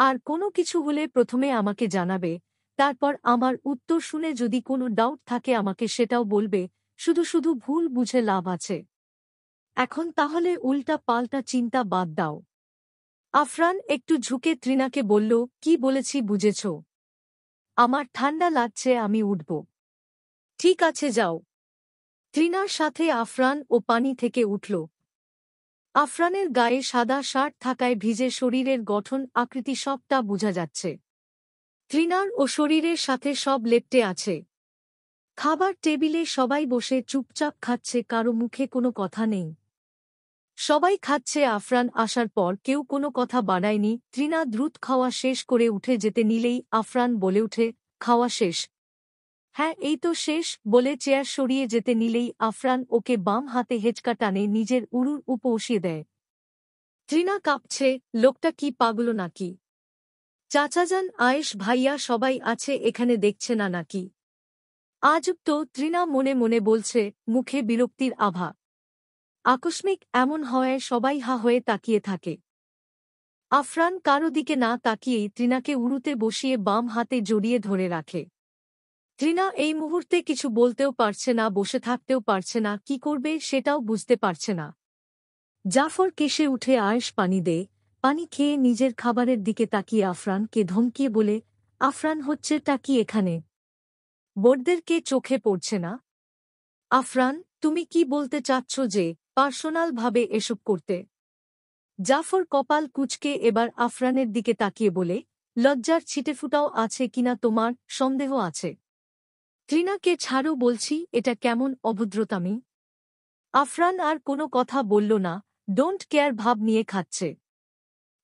আর কোনো কিছু হলে প্রথমে আমাকে জানাবে, তারপর আমার উত্তর শুনে যদি কোনো ডাউট থাকে আমাকে সেটাও বলবে। শুধু শুধু ভুল বুঝে লাভ আছে? এখন তাহলে উল্টা পাল্টা চিন্তা বাদ দাও। আফরান একটু ঝুঁকে তৃণাকে বলল, কি বলেছি বুঝেছ? আমার ঠান্ডা লাগছে, আমি উঠব। ঠিক আছে, যাও। তৃণার সাথে আফরান ও পানি থেকে উঠল। আফরানের গায়ে সাদা শার্ট থাকায় ভিজে শরীরের গঠন আকৃতি সবটা বোঝা যাচ্ছে। তৃণার ও শরীরের সাথে সব লেপ্টে আছে। খাবার টেবিলে সবাই বসে চুপচাপ খাচ্ছে, কারো মুখে কোনো কথা নেই। সবাই খাচ্ছে। আফরান আসার পর কেউ কোনো কথা বাড়ায়নি। তৃণা দ্রুত খাওয়া শেষ করে উঠে যেতে নিলেই আফরান বলে উঠে, খাওয়া শেষ? হ্যাঁ, এই তো শেষ, বলে চেয়ার সরিয়ে যেতে নিলেই আফরান ওকে বাম হাতে হেঁচকা টানে নিজের উরুর বসিয়ে দেয়। তৃণা কাঁপছে, লোকটা কি পাগল নাকি? চাচাজান, আয়েশ ভাইয়া সবাই আছে এখানে, দেখছে না নাকি? আজব তো, তৃণা মনে মনে বলছে, মুখে বিরক্তির আভা। আকস্মিক এমন হওয়ায় সবাই হা হয়ে তাকিয়ে থাকে। আফরান কারো দিকে না তাকিয়েই তৃণাকে উরুতে বসিয়ে বাম হাতে জড়িয়ে ধরে রাখে। তৃণা এই মুহূর্তে কিছু বলতেও পারছে না, বসে থাকতেও পারছে না, কি করবে সেটাও বুঝতে পারছে না। জাফর কেশে উঠে আয়েশ পানি দে। পানি খেয়ে নিজের খাবারের দিকে তাকিয়ে আফরানকে ধমকিয়ে বলে, আফরান, হচ্ছেটা কি এখানে? বোর্ডদেরকে চোখে পড়ছে না? আফরান, তুমি কি বলতে চাচ্ছ যে পার্সোনালভাবে এসব করতে? জাফর কপাল কুঁচকে এবার আফরানের দিকে তাকিয়ে বলে, লজ্জার ছিটেফুটাও আছে কিনা তোমার, সন্দেহ আছে? তৃণাকে ছাড়ো বলছি, এটা কেমন অভদ্রতামি? আফরান আর কোনো কথা বলল না, ডোন্ট কেয়ার ভাব নিয়ে খাচ্ছে।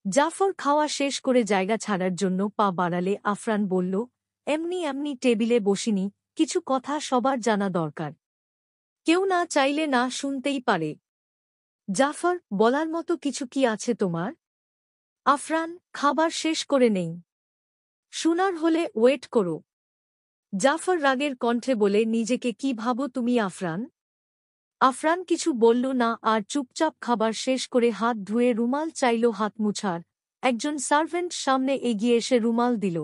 জাফর খাওয়া শেষ করে জায়গা ছাড়ার জন্য পা বাড়ালে আফরান বলল, এমনি এমনি টেবিলে বসিনি, কিছু কথা সবার জানা দরকার। কেউ না চাইলে না শুনতেই পারে। জাফর, বলার মতো কিছু কি আছে তোমার? আফরান, খাবার শেষ করে নেই। শোনার হলে ওয়েট করো। জাফর রাগের কণ্ঠে বলে, নিজেকে কি ভাবো তুমি আফরান? আফরান কিছু বলল না আর চুপচাপ খাবার শেষ করে হাত ধুয়ে রুমাল চাইল হাত মুছার। একজন সার্ভেন্ট সামনে এগিয়ে এসে রুমাল দিল।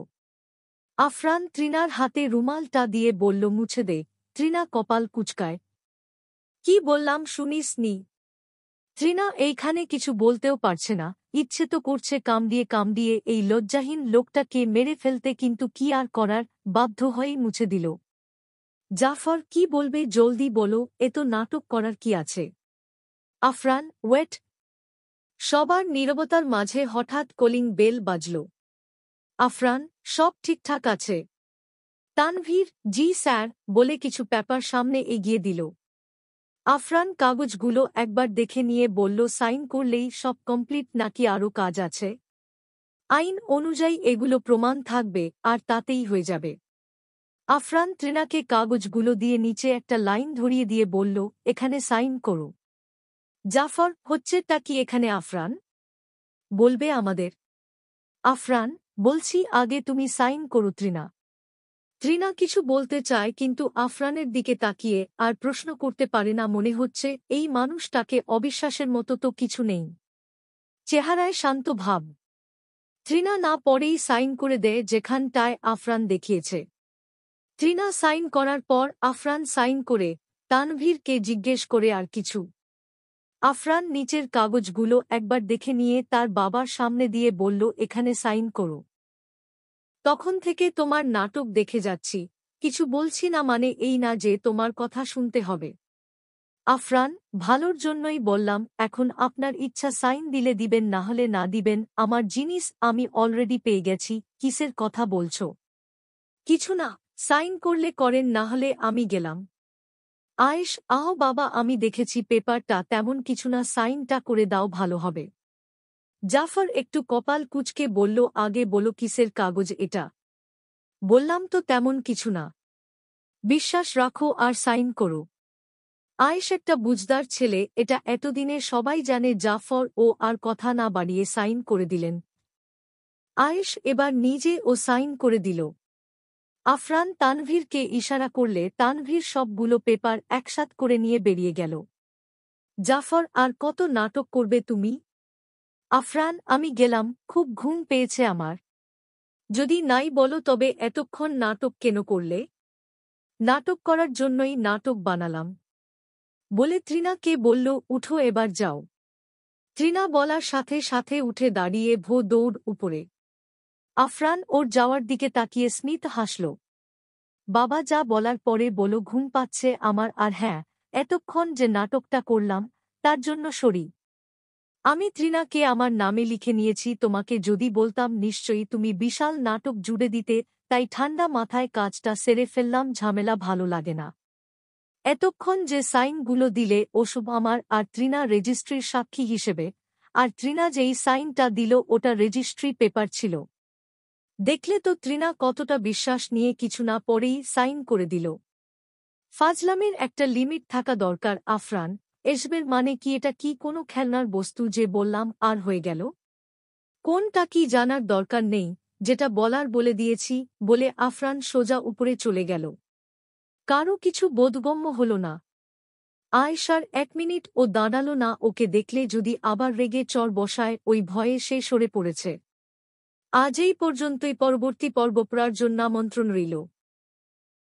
আফরান তৃণার হাতে রুমালটা দিয়ে বলল, মুছে দে। তৃণা কপাল কুঁচকায়। কি বললাম শুনিস নি? তৃণা এইখানে কিছু বলতেও পারছে না, ইচ্ছে তো করছে কামড়িয়ে এই লজ্জাহীন লোকটাকে মেরে ফেলতে, কিন্তু কি আর করার, বাধ্য হয়েই মুছে দিল। জাফর, কি বলবে জলদি বলো, এত নাটক করার কি আছে? আফরান, ওয়েট। সবার নীরবতার মাঝে হঠাৎ কলিং বেল বাজল। আফরান, সব ঠিকঠাক আছে? তানভীর, জি স্যার, বলে কিছু পেপার সামনে এগিয়ে দিল। আফরান কাগজগুলো একবার দেখে নিয়ে বলল, সাইন করলেই সব কমপ্লিট নাকি আরও কাজ আছে? আইন অনুযায়ী এগুলো প্রমাণ থাকবে, আর তাতেই হয়ে যাবে। আফরান তৃণাকে কাগজগুলো দিয়ে নিচে একটা লাইন ধরিয়ে দিয়ে বলল, এখানে সাইন করো। জাফর, হচ্ছেটা কি এখানে আফরান? বলবে আমাদের? আফরান, বলছি আগে তুমি সাইন করো। তৃণা তৃণা কিছু বলতে চায়, কিন্তু আফরানের দিকে তাকিয়ে আর প্রশ্ন করতে পারে না। মনে হচ্ছে এই মানুষটাকে অবিশ্বাসের মতো তো কিছু নেই। চেহারায় শান্ত ভাব। তৃণা না পরেই সাইন করে দেয় যেখানটায় আফরান দেখিয়েছে। তৃণা সাইন করার পর আফরান সাইন করে তানভীরকে জিজ্ঞেস করে আর কিছু। আফরান নিচের কাগজগুলো একবার দেখে নিয়ে তার বাবার সামনে দিয়ে বলল, এখানে সাইন করো। তখন থেকে তোমার নাটক দেখে যাচ্ছি, কিছু বলছি না মানে এই না যে তোমার কথা শুনতে হবে। আফরান, ভালোর জন্যই বললাম, এখন আপনার ইচ্ছা সাইন দিলে দিবেন, না হলে না দিবেন। আমার জিনিস আমি অলরেডি পেয়ে গেছি, কিসের কথা বলছো? কিছু না, সাইন করলে করেন, না হলে আমি গেলাম। আয়েশ, আহ বাবা, আমি দেখেছি পেপারটা, তেমন কিছু না, সাইনটা করে দাও ভালো হবে। জাফর একটু কপাল কুঁচকে বলল, আগে বলো কিসের কাগজ এটা? বললাম তো তেমন কিছু না। বিশ্বাস রাখো আর সাইন করো। আয়েশ একটা বুঝদার ছেলে, এটা এতদিনে সবাই জানে। জাফর ও আর কথা না বাড়িয়ে সাইন করে দিলেন। আয়েশ এবার নিজে ও সাইন করে দিল। আফরান তানভীরকে ইশারা করলে তানভীর সবগুলো পেপার একসাথ করে নিয়ে বেরিয়ে গেল। জাফর, আর কত নাটক করবে তুমি? আফরান, আমি গেলাম, খুব ঘুম পেয়েছে আমার। যদি নাই বলো তবে এতক্ষণ নাটক কেন করলে? নাটক করার জন্যই নাটক বানালাম বলে তৃণাকে বলল, উঠো এবার যাও। তৃণা বলার সাথে সাথে উঠে দাঁড়িয়ে দৌড় উপরে। আফরান ওর যাওয়ার দিকে তাকিয়ে স্মিত হাসল। বাবা যা বলার পরে বলো, ঘুম পাচ্ছে আমার, আর হ্যাঁ, এতক্ষণ যে নাটকটা করলাম তার জন্য সরি। আমি তৃণাকে আমার নামে লিখে নিয়েছি, তোমাকে যদি বলতাম নিশ্চয়ই তুমি বিশাল নাটক জুড়ে দিতে, তাই ঠান্ডা মাথায় কাজটা সেরে ফেললাম, ঝামেলা ভালো লাগে না। এতক্ষণ যে সাইনগুলো দিলে ওসব আমার আর তৃণা রেজিস্ট্রির সাক্ষী হিসেবে, আর তৃণা যেই সাইনটা দিল ওটা রেজিস্ট্রি পেপার ছিল। দেখলে তো তৃণা কতটা বিশ্বাস নিয়ে কিছু না পরেই সাইন করে দিল। ফাজলামের একটা লিমিট থাকা দরকার আফরান। এসবের মানে কি? এটা কি কোনো খেলনার বস্তু যে বললাম আর হয়ে গেল? কোনটা কি জানার দরকার নেই, যেটা বলার বলে দিয়েছি বলে আফরান সোজা উপরে চলে গেল। কারও কিছু বোধগম্য হল না। আয়েশার ১ মিনিট ও দাঁড়াল না ওকে দেখলে যদি আবার রেগে চর বসায়, ওই ভয়ে সে সরে পড়েছে। আজ এই পর্যন্তই, পরবর্তী পর্ব পড়ার জন্য আমন্ত্রণ রইল।